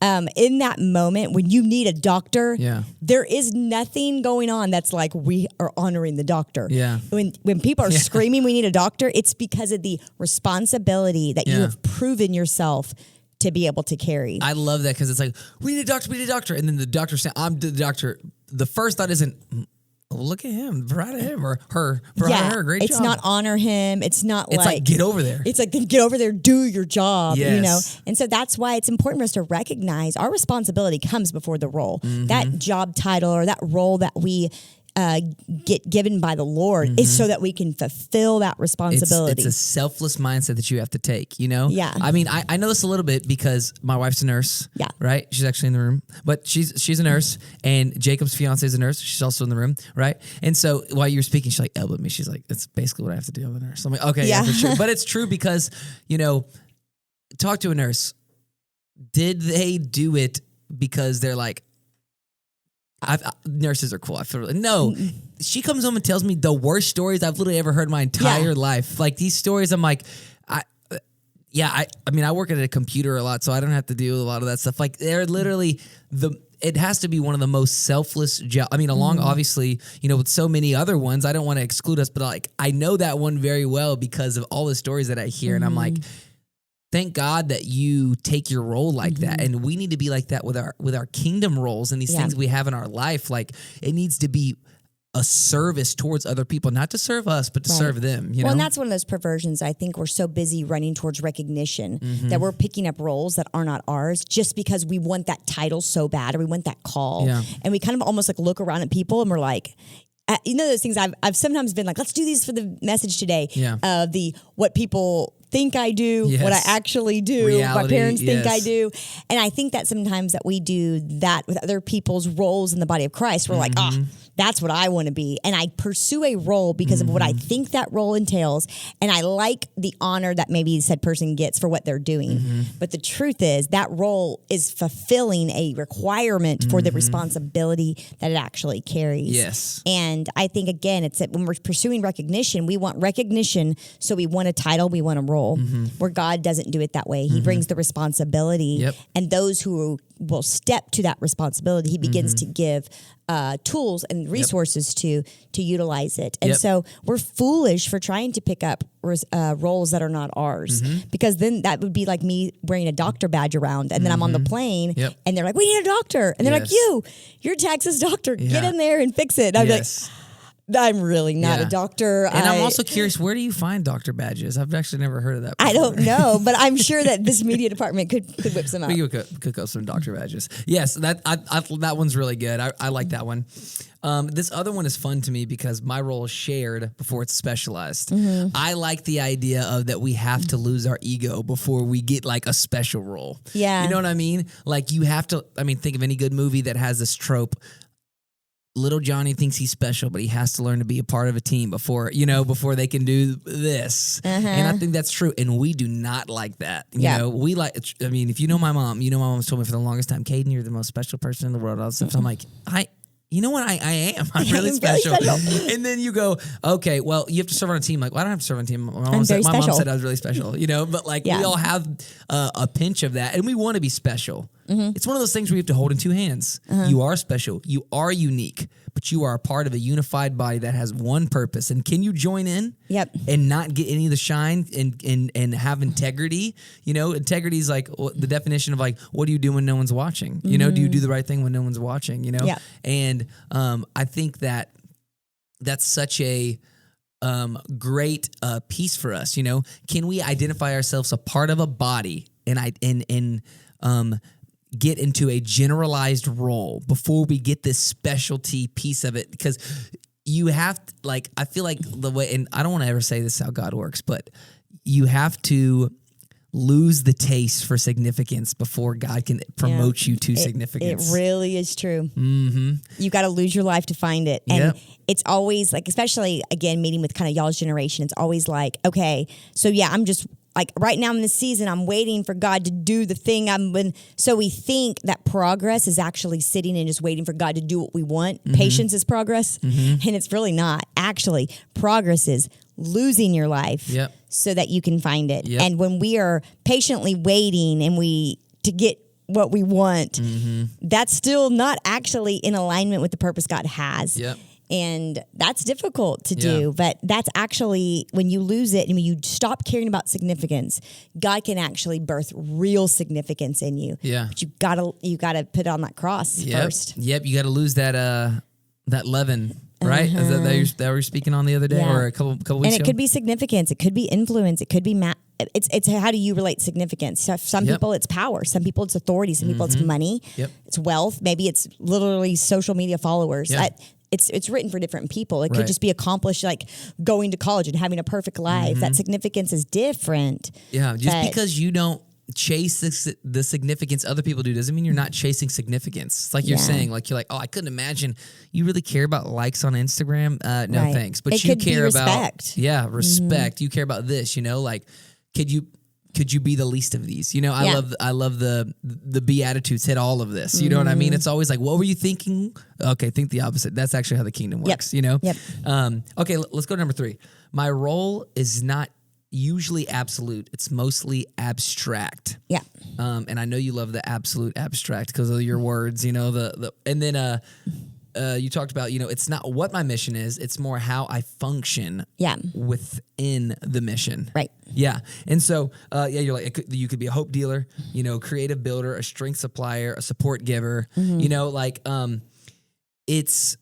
in that moment when you need a doctor, there is nothing going on that's like we are honoring the doctor. Yeah. When people are screaming we need a doctor, it's because of the responsibility that you have proven yourself to be able to carry. I love that because it's like, we need a doctor. And then the doctor saying, I'm the doctor. The first thought isn't, look at him, proud of him, or her, proud of her, great job. It's not honor him. It's like, get over there. It's like, get over there, do your job, And so that's why it's important for us to recognize our responsibility comes before the role. That job title or that role that we get given by the Lord is so that we can fulfill that responsibility. It's a selfless mindset that you have to take, Yeah. I mean, I know this a little bit because my wife's a nurse. Yeah. Right? She's actually in the room. But she's a nurse, and Jacob's fiance is a nurse. She's also in the room, right? And so while you were speaking, she like elbowed me. She's like, that's basically what I have to do. I'm a nurse. I'm like, okay, yeah for sure. But it's true because, talk to a nurse. did they do it because they're like, nurses are cool. I feel no. She comes home and tells me the worst stories I've literally ever heard in my entire life. Like these stories, I'm like, I mean, I work at a computer a lot, so I don't have to do a lot of that stuff. Like they're literally it has to be one of the most selfless jobs. I mean, along obviously, with so many other ones, I don't want to exclude us, but like I know that one very well because of all the stories that I hear, and I'm like, thank God that you take your role like that, and we need to be like that with our kingdom roles and these things we have in our life. Like it needs to be a service towards other people, not to serve us, but to serve them. You know? And that's one of those perversions. I think we're so busy running towards recognition that we're picking up roles that are not ours just because we want that title so bad or we want that call. Yeah. And we kind of almost like look around at people and we're like, those things I've sometimes been like, let's do these for the message today. Yeah. What people think I do, what I actually do, reality, my parents think I do. And I think that sometimes that we do that with other people's roles in the body of Christ. We're like, that's what I want to be. And I pursue a role because of what I think that role entails. And I like the honor that maybe said person gets for what they're doing. But the truth is that role is fulfilling a requirement for the responsibility that it actually carries. Yes. And I think, again, it's that when we're pursuing recognition, we want recognition. So we want a title, we want a role. Where God doesn't do it that way. He brings the responsibility. Yep. And those who will step to that responsibility, he begins to give tools and resources to utilize it. And so we're foolish for trying to pick up roles that are not ours, because then that would be like me wearing a doctor badge around, and then I'm on the plane and they're like, we need a doctor. And they're like, you're Texas doctor, get in there and fix it. And I'm like, I'm really not a doctor. And I'm also curious, where do you find doctor badges? I've actually never heard of that before. I don't know, but I'm sure that this media department could whip some up. We could up some doctor badges. Yes, that one's really good. I like that one. This other one is fun to me because my role is shared before it's specialized. I like the idea of that we have to lose our ego before we get like a special role. Yeah. You know what I mean? Like you have to, think of any good movie that has this trope. Little Johnny thinks he's special, but he has to learn to be a part of a team before they can do this. And I think that's true. And we do not like that. You know, we like, if you know my mom's told me for the longest time, Caden, you're the most special person in the world. All this stuff. So I'm like, you know what? I am. I'm really special. And then you go, okay, well, you have to serve on a team. Like, well, I don't have to serve on a team. My mom said I was really special, but like we all have a pinch of that and we want to be special. It's one of those things where you have to hold in two hands. You are special. You are unique, but you are a part of a unified body that has one purpose. And can you join in and not get any of the shine and have integrity? Integrity is like the definition of like, what do you do when no one's watching? Do you do the right thing when no one's watching? And I think that's such a great piece for us. Can we identify ourselves a part of a body and get into a generalized role before we get this specialty piece of it? Because you have to, like, I feel like the way, and I don't want to ever say this is how God works, but you have to lose the taste for significance before God can promote you to significance. It really is true. You got to lose your life to find it. And it's always like, especially again, meeting with kind of y'all's generation, it's always like, okay, so I'm just like right now in this season, I'm waiting for God to do the thing so we think that progress is actually sitting and just waiting for God to do what we want. Patience is progress. And it's really not. Actually, progress is losing your life so that you can find it. And when we are patiently waiting to get what we want, that's still not actually in alignment with the purpose God has. And that's difficult to do, but that's actually when you lose it and when you stop caring about significance, God can actually birth real significance in you. But you gotta put it on that cross first. You gotta lose that leaven. Right? Is that we're speaking on the other day or a couple weeks ago? And it could be significance. It could be influence. It could be it's how do you relate significance? So some people it's power. Some people it's authority. Some people it's money. It's wealth. Maybe it's literally social media followers. It's written for different people. It could just be accomplished, like going to college and having a perfect life. That significance is different. Because you don't chase the significance other people do doesn't mean you're not chasing significance. It's like you're saying, like you're like, oh, I couldn't imagine you really care about likes on Instagram. No thanks. But it you could care be about respect. respect. You care about this, like could could you be the least of these? You know, Yeah. I love the Beatitudes hit all of this. You know what I mean? It's always like, what were you thinking? Okay, think the opposite. That's actually how the kingdom works, you know? Yep. Okay, let's go to number 3. My role is not usually absolute. It's mostly abstract. Yeah. And I know you love the absolute abstract because of your words, you know, and then you talked about, you know, it's not what my mission is, it's more how I function within the mission. Right. Yeah. And so, you're like, you could be a hope dealer, you know, creative builder, a strength supplier, a support giver, you know, like, it's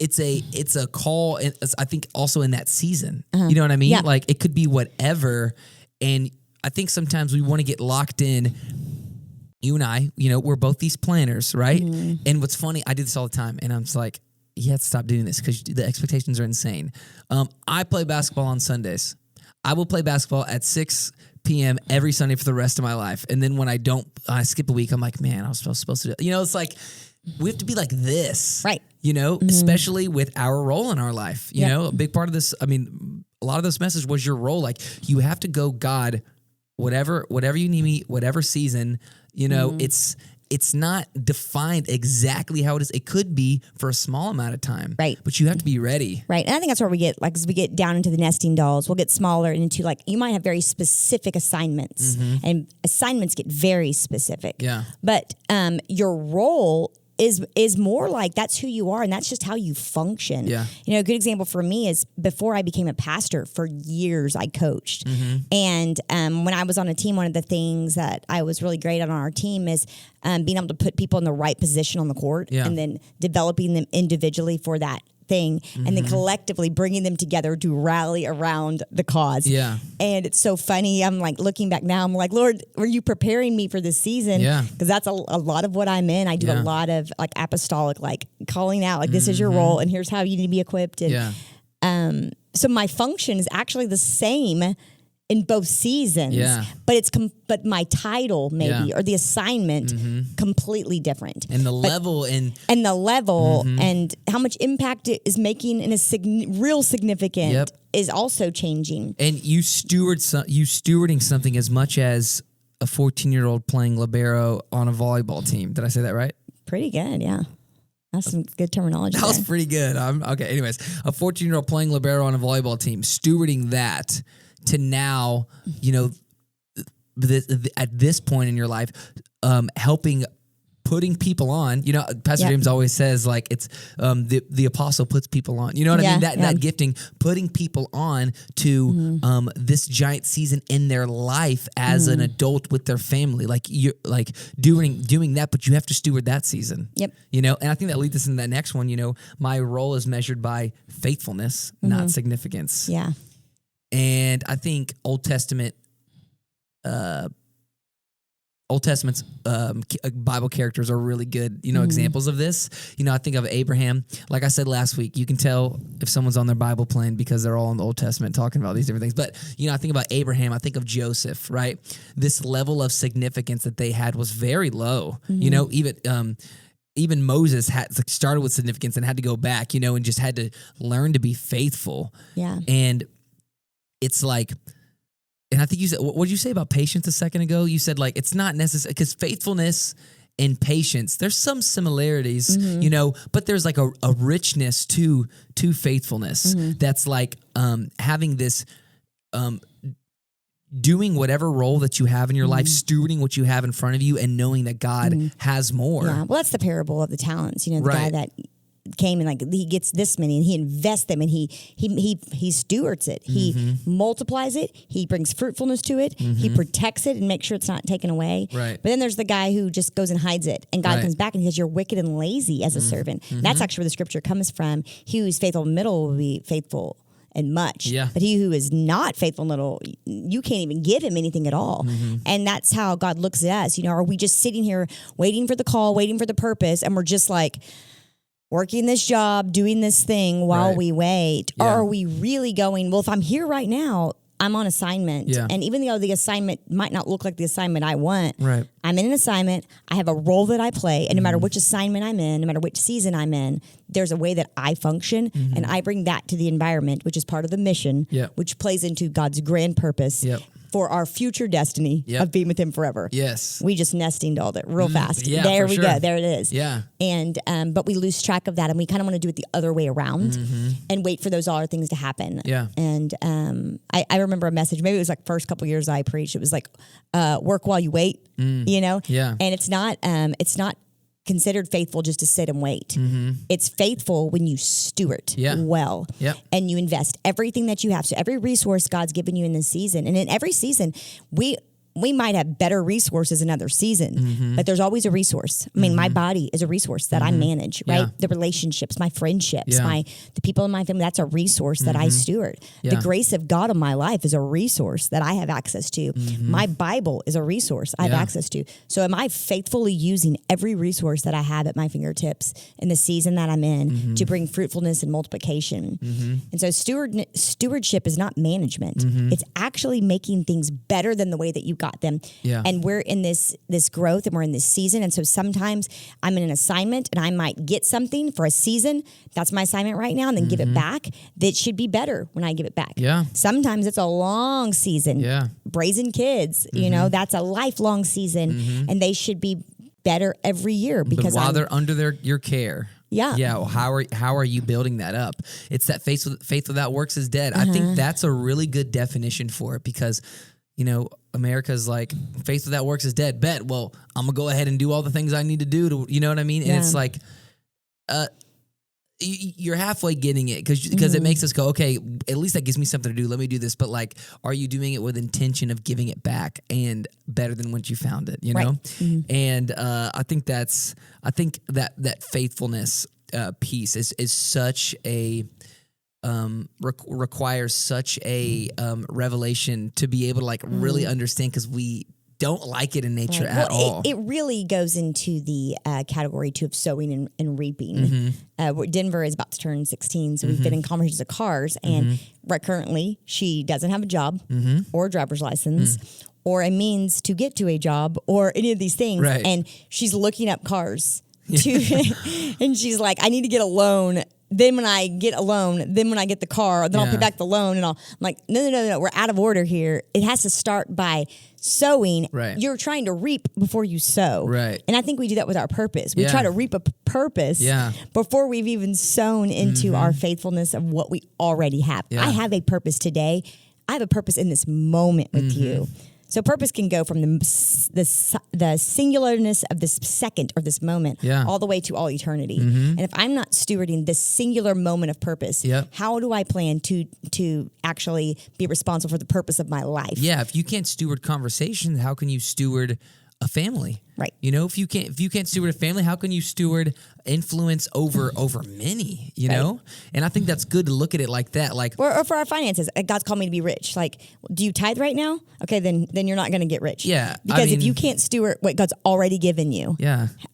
a call. I think also in that season, you know what I mean? Yeah. Like it could be whatever. And I think sometimes we want to get locked in. You and I, you know, we're both these planners, right? And what's funny, I do this all the time, and I'm just like, you have to stop doing this because the expectations are insane. I play basketball on Sundays. I will play basketball at 6 p.m. every Sunday for the rest of my life. And then when I don't, I skip a week, I'm like, man, I was supposed to do it. You know, it's like, we have to be like this. Right. You know, especially with our role in our life. You know, a big part of this, I mean, a lot of this message was your role. Like, you have to go, God, whatever you need me, whatever season, you know, it's not defined exactly how it is. It could be for a small amount of time. Right. But you have to be ready. Right. And I think that's where we get, like, as we get down into the nesting dolls, we'll get smaller and into, like, you might have very specific assignments. And assignments get very specific. Yeah. But your role is more like that's who you are and that's just how you function. Yeah. You know, a good example for me is before I became a pastor, for years I coached. And when I was on a team, one of the things that I was really great at on our team is being able to put people in the right position on the court and then developing them individually for that thing and then collectively bringing them together to rally around the cause. Yeah. And it's so funny. I'm like looking back now, I'm like, Lord, were you preparing me for this season? Yeah. Because that's a lot of what I'm in. I do a lot of like apostolic, like calling out, like this is your role and here's how you need to be equipped. And so my function is actually the same in both seasons, but but my title maybe or the assignment completely different, and the level and how much impact it is making in a real significant is also changing. And you stewarding something as much as a 14-year-old playing libero on a volleyball team. Did I say that right? Pretty good, yeah. That's some good terminology. That was pretty good. Okay. Anyways, a 14-year-old playing libero on a volleyball team, stewarding that. To now, you know, at this point in your life, putting people on. You know, Pastor James always says, like, it's the apostle puts people on. You know what I mean? That gifting, putting people on to this giant season in their life as an adult with their family. Like, you're like doing that, but you have to steward that season. Yep. You know, and I think that leads us into that next one. You know, my role is measured by faithfulness, not significance. Yeah. And I think Old Testament's Bible characters are really good, you know, examples of this. You know, I think of Abraham. Like I said last week, you can tell if someone's on their Bible plan because they're all in the Old Testament talking about these different things. But, you know, I think about Abraham. I think of Joseph, right? This level of significance that they had was very low. You know, even Moses started with significance and had to go back, you know, and just had to learn to be faithful. Yeah. And it's like, and I think you said, what did you say about patience a second ago? You said, like, it's not necessary, because faithfulness and patience, there's some similarities, you know, but there's like a richness to faithfulness that's like having this, doing whatever role that you have in your life, stewarding what you have in front of you and knowing that God has more. Yeah, well, that's the parable of the talents, you know, the guy that came and like he gets this many and he invests them and he stewards it. He multiplies it. He brings fruitfulness to it. He protects it and makes sure it's not taken away. Right. But then there's the guy who just goes and hides it, and God comes back and he says, "You're wicked and lazy as a servant." That's actually where the scripture comes from. He who is faithful in middle will be faithful in much. Yeah. But he who is not faithful in little, you can't even give him anything at all. And that's how God looks at us. You know, are we just sitting here waiting for the call, waiting for the purpose, and we're just like working this job, doing this thing while we wait? Or are we really going, well, if I'm here right now, I'm on assignment. Yeah. And even though the assignment might not look like the assignment I want, I'm in an assignment. I have a role that I play. And no matter which assignment I'm in, no matter which season I'm in, there's a way that I function. And I bring that to the environment, which is part of the mission, which plays into God's grand purpose for our future destiny of being with him forever. Yes. We just nesting-dolled it real fast. Yeah, there for we sure. go. There it is. Yeah. And but we lose track of that, and we kind of want to do it the other way around and wait for those other things to happen. Yeah. And I remember a message, maybe it was like first couple years I preached, it was like work while you wait, you know? Yeah. And it's not considered faithful just to sit and wait. It's faithful when you steward well and you invest everything that you have. So every resource God's given you in this season, and in every season, we might have better resources another season, but there's always a resource. I mean, my body is a resource that I manage, right? Yeah. The relationships, my friendships, the people in my family, that's a resource that I steward. The grace of God in my life is a resource that I have access to. My Bible is a resource I have access to. So am I faithfully using every resource that I have at my fingertips in the season that I'm in to bring fruitfulness and multiplication? And so stewardship is not management. It's actually making things better than the way that you got them. And we're in this growth, and we're in this season. And so sometimes I'm in an assignment and I might get something for a season. That's my assignment right now. And then give it back. That should be better when I give it back. Sometimes it's a long season. Raising kids, you know, that's a lifelong season, and they should be better every year because while they're under your care. Yeah. Well, how are you building that up? It's that faith without works is dead. I think that's a really good definition for it, because you know, America's like, faith without works is dead. Bet. Well, I'm going to go ahead and do all the things I need to do to, you know what I mean? And it's like, you're halfway getting it because it makes us go, okay, at least that gives me something to do. Let me do this. But like, are you doing it with intention of giving it back and better than once you found it, you know? And I think that faithfulness piece is such a, requires such a revelation to be able to like really understand, because we don't like it in nature at all. It really goes into the category too of sowing and reaping. Denver is about to turn 16, so we've been in conversations of cars, and currently she doesn't have a job or a driver's license or a means to get to a job or any of these things, and she's looking up cars. And she's like, I need to get a loan. Then when I get a loan, then when I get the car, then I'll pay back the loan. And I'm like, no, we're out of order here. It has to start by sowing. You're trying to reap before you sow. And I think we do that with our purpose. We try to reap a purpose before we've even sown into our faithfulness of what we already have. I have a purpose today. I have a purpose in this moment with you. So purpose can go from the singularness of this second or this moment all the way to all eternity. And if I'm not stewarding this singular moment of purpose, how do I plan to actually be responsible for the purpose of my life? Yeah, if you can't steward conversation, how can you steward a family? You know, if you can't steward a family, how can you steward influence over many, you know? And I think that's good to look at it like that. Like, or for our finances, God's called me to be rich. Like, do you tithe right now? Okay, then you're not going to get rich. Because if you can't steward what God's already given you,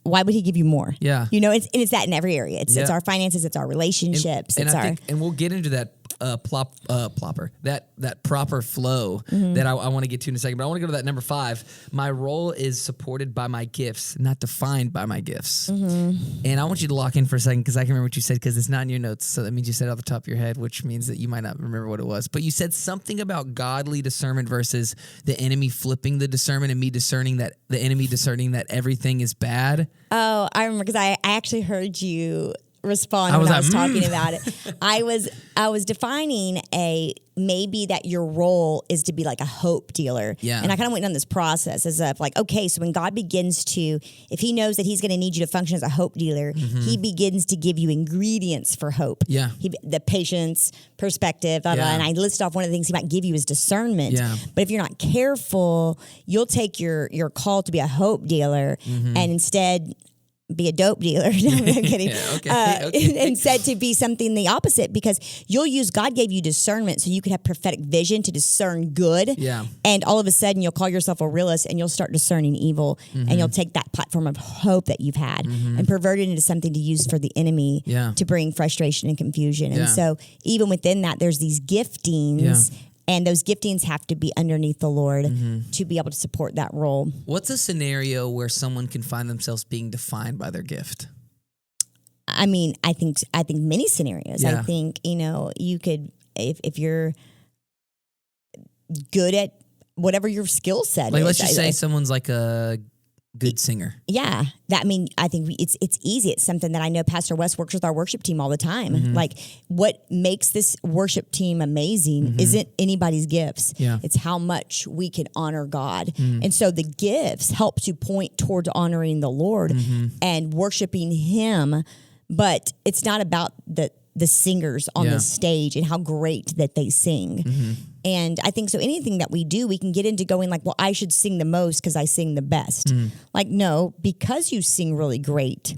why would he give you more? You know, it's that in every area. It's our finances, it's our relationships, and we'll get into that that proper flow that I want to get to in a second. But I want to go to that number 5. My role is supported by my gifts, not defined by my gifts. And I want you to lock in for a second, because I can remember what you said, because it's not in your notes. So that means you said it off the top of your head, which means that you might not remember what it was. But you said something about godly discernment versus the enemy flipping the discernment, and me discerning that the enemy discerning that everything is bad. Oh, I remember, because I actually heard you respond when I was talking about it. I was defining maybe that your role is to be like a hope dealer. And I kind of went down this process as of like, okay, so when God begins to, if he knows that he's going to need you to function as a hope dealer, he begins to give you ingredients for hope. The patience, perspective, and I listed off one of the things he might give you is discernment. But if you're not careful, you'll take your call to be a hope dealer and instead be a dope dealer. No, I'm kidding. Instead to be something the opposite, because you'll use, God gave you discernment so you could have prophetic vision to discern good. And all of a sudden you'll call yourself a realist and you'll start discerning evil, and you'll take that platform of hope that you've had and pervert it into something to use for the enemy to bring frustration and confusion. And so even within that, there's these giftings. And those giftings have to be underneath the Lord to be able to support that role. What's a scenario where someone can find themselves being defined by their gift? I mean, I think many scenarios. I think, you know, you could, if you're good at whatever your skill set Like, is. let's just say someone's like a good singer. Yeah. I think it's easy. It's something that I know Pastor West works with our worship team all the time. Mm-hmm. Like, what makes this worship team amazing isn't anybody's gifts. Yeah. It's how much we can honor God. And so the gifts help to point towards honoring the Lord and worshiping Him. But it's not about the singers on the stage and how great that they sing. And I think so anything that we do, we can get into going like, well, I should sing the most because I sing the best. Like, no, because you sing really great,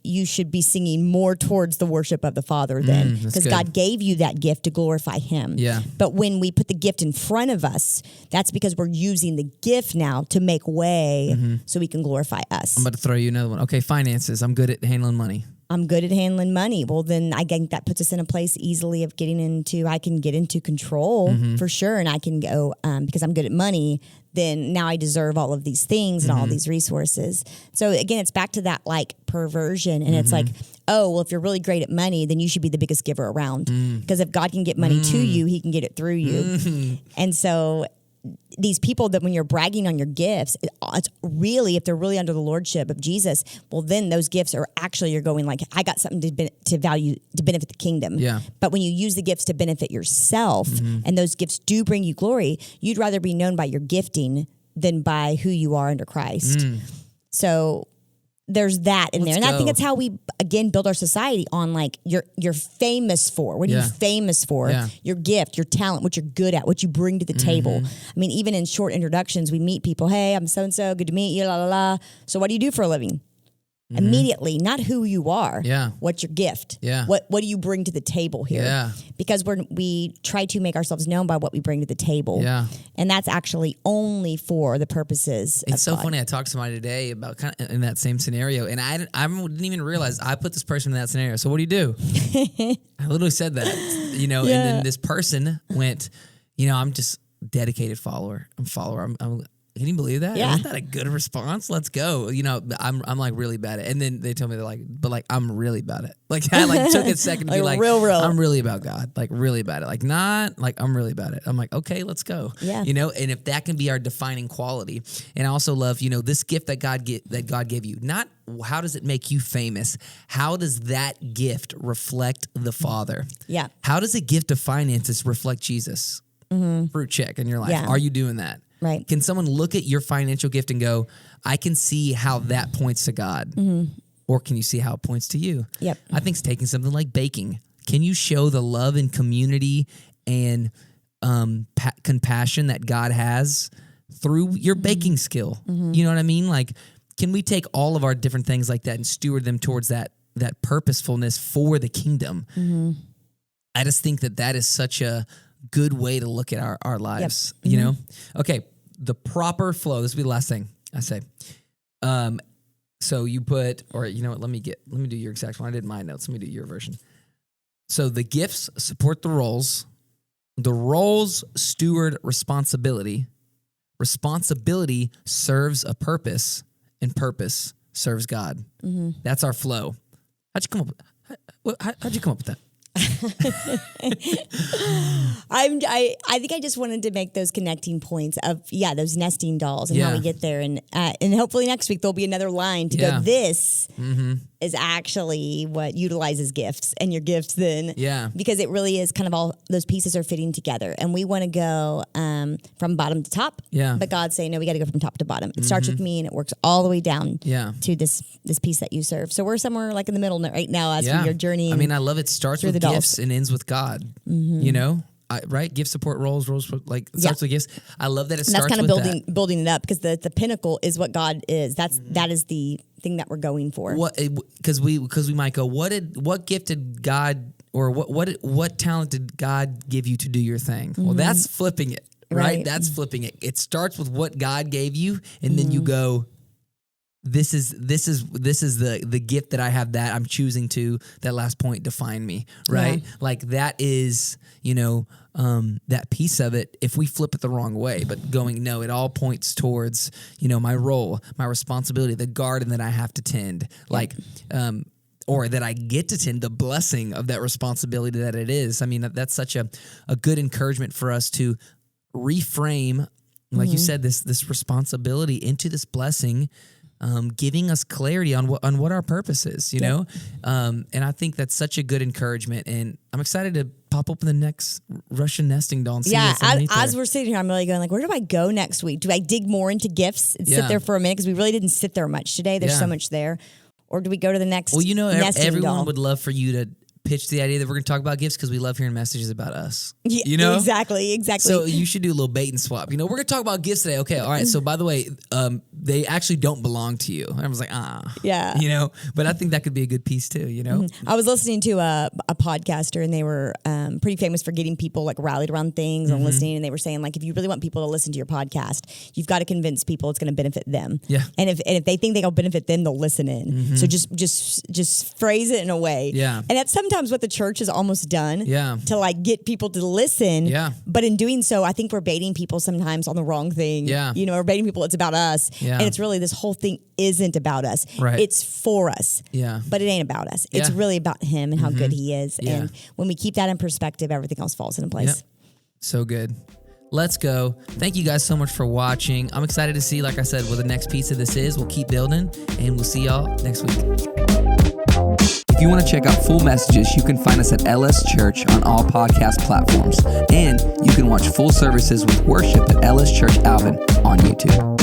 you should be singing more towards the worship of the Father then, because God gave you that gift to glorify Him. Yeah. But when we put the gift in front of us, that's because we're using the gift now to make way so we can glorify us. I'm about to throw you another one. Okay, finances. I'm good at handling money. I'm good at handling money. Well, then I think that puts us in a place easily of I can get into control for sure. And I can go, because I'm good at money, then now I deserve all of these things and all these resources. So again, it's back to that like perversion. And it's like, oh, well, if you're really great at money, then you should be the biggest giver around. Because if God can get money to you, He can get it through you. And so these people that when you're bragging on your gifts, it's really, if they're really under the lordship of Jesus, well, then those gifts are actually, you're going like, I got something to benefit the kingdom. Yeah. But when you use the gifts to benefit yourself and those gifts do bring you glory, you'd rather be known by your gifting than by who you are under Christ. So there's that in there. And I think it's how we, again, build our society on like, you're famous for. What are you famous for? Yeah. Your gift, your talent, what you're good at, what you bring to the table. I mean, even in short introductions, we meet people. Hey, I'm so-and-so. Good to meet you. La, la, la. So what do you do for a living? Immediately, not who you are. Yeah. What's your gift? Yeah. What do you bring to the table here? Yeah. Because we try to make ourselves known by what we bring to the table. Yeah. And that's actually only for the purposes of It's so God. funny. I talked to somebody today about kind of in that same scenario, and I didn't even realize I put this person in that scenario. So what do you do? I literally said that, and then this person went, I'm just dedicated follower. I'm a follower. Can you believe that? Yeah. Isn't that a good response? Let's go. I'm like really bad at it. And then they told me I'm really bad at it. Like I like took a second to be like, real. I'm really about God. Like really bad at it. Like not like I'm really bad at it. I'm like, okay, let's go. Yeah. And if that can be our defining quality. And I also love, this gift that God gave you. Not how does it make you famous? How does that gift reflect the Father? Yeah. How does a gift of finances reflect Jesus? Fruit check in your life. Yeah. Are you doing that? Right. Can someone look at your financial gift and go, I can see how that points to God? Or can you see how it points to you? Yep. I think it's taking something like baking. Can you show the love and community and compassion that God has through your baking skill? You know what I mean? Like, can we take all of our different things like that and steward them towards that purposefulness for the kingdom? I just think that is such a good way to look at our lives, Okay, the proper flow. This will be the last thing I say. So you put, or you know what, let me do your exact one. I did my notes. Let me do your version. So the gifts support the roles steward responsibility serves a purpose, and purpose serves God. That's our flow. How'd you come up with that? I think I just wanted to make those connecting points of those nesting dolls and how we get there, and hopefully next week there'll be another line to go. This is actually what utilizes gifts, and your gifts then, because it really is kind of all those pieces are fitting together, and we want to go from bottom to top. But God's saying no, we got to go from top to bottom. It starts with me, and it works all the way down to this piece that you serve. So we're somewhere like in the middle right now as for your journey. I mean, I love it. Starts with gifts and ends with God. Right? Gift support roles like it starts with gifts. I love that it starts kind of with building it up, because the pinnacle is what God is. That is the thing that we're going for. Because we might go, what gift did God, or what talent did God give you to do your thing? Well, that's flipping it, right? That's flipping it. It starts with what God gave you, and then you go, this is the gift that I have that I'm choosing to, that last point, define me, right? Like that is, that piece of it, if we flip it the wrong way, but going, no, it all points towards, my role, my responsibility, the garden that I have to tend, or that I get to tend, the blessing of that responsibility that it is. I mean, that's such a good encouragement for us to reframe, like you said, this responsibility into this blessing, giving us clarity on what our purpose is, you know? And I think that's such a good encouragement. And I'm excited to pop open the next Russian nesting doll and see what's underneath as there. we're sitting here, I'm really going like, where do I go next week? Do I dig more into gifts and sit there for a minute? Because we really didn't sit there much today. There's so much there. Or do we go to the next nesting everyone doll? would love for you to pitch the idea that we're going to talk about gifts because we love hearing messages about us. Yeah, you know? Exactly. So you should do a little bait and swap. You know, we're going to talk about gifts today. Okay, all right. So by the way, they actually don't belong to you. And I was like, Yeah. You know, but I think that could be a good piece too, you know? I was listening to a podcaster and they were pretty famous for getting people like rallied around things and listening. And they were saying like, if you really want people to listen to your podcast, you've got to convince people it's going to benefit them. Yeah. And if they think they'll benefit them, they'll listen in. So just phrase it in a way. Yeah. And that's sometimes what the church has almost done. Yeah. To like get people to listen. Yeah. But in doing so, I think we're baiting people sometimes on the wrong thing. Yeah. You know, we're baiting people, it's about us. Yeah. And it's really, this whole thing isn't about us. Right. It's for us. Yeah. But it ain't about us. It's Yeah. really about him and how good he is. Yeah. And when we keep that in perspective, everything else falls into place. Yep. So good. Let's go. Thank you guys so much for watching. I'm excited to see, like I said, what the next piece of this is. We'll keep building, and we'll see y'all next week. If you want to check out full messages, you can find us at LS Church on all podcast platforms. And you can watch full services with worship at LS Church Alvin on YouTube.